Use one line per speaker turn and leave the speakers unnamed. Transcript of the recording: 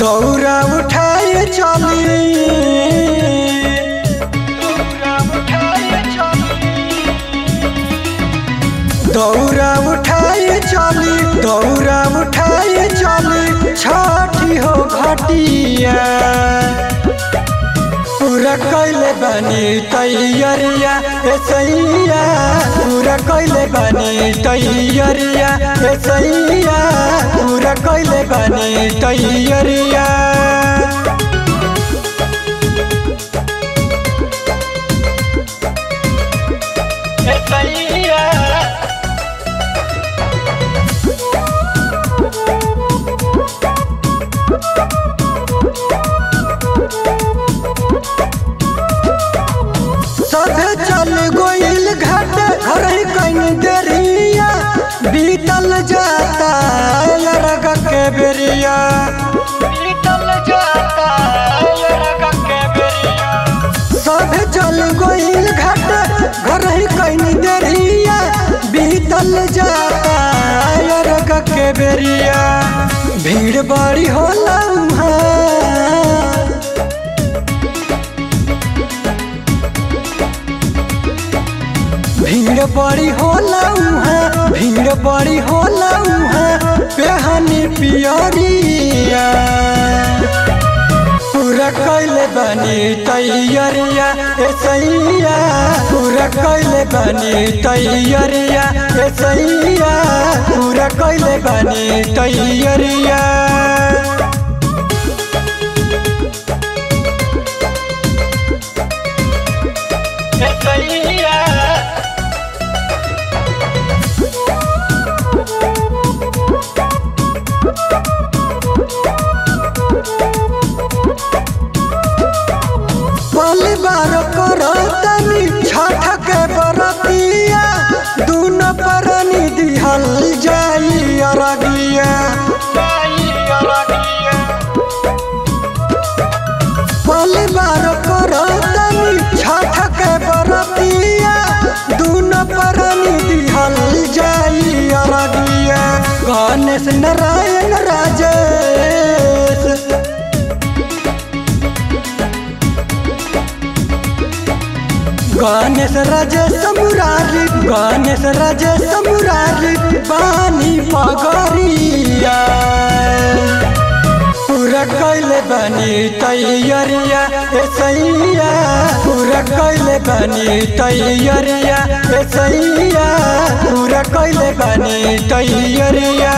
दौरा उठाए चली दौरा उठाए चली छठी हो घटिया पूरा कैले बनी तैयारिया ऐसैया पूरा कैले बनी तैयारिया ऐसैया पूरा कैले बनी तैयारिया ऐसैया चल गोइल घाट घर कहीं देरिया बीतल जाता लरग के बेरिया बीतल जाता लरग के बेरिया सब चल गोइल घाट घर कहीं देरिया बीतल जाता लरग के बेरिया भीड़ बड़ी होला भीड़ बड़ी होला भीड़ बड़ी होला पेहनी पियरिया पूरा कैले बनी तैयारिया ऐसैया पूरा कैले बनी तैयारिया ऐसैया पूरा कैले बनी तैयारिया ऐसैया बार करतनी छठ के बरतिया दूनो परनी दिहल जाई अरगिया पल बार करतनी छठ के बरतिया दूनो परनी दिहल जाई अरगिया गणेश नारायण राजेश गणेश राजेश मुरारी बानी पगरिया पूरा कैले बनी तैयारिया ऐसैया पूरा कैले बनी तैयारिया ऐसैया पूरा कैले बनी तैयारिया।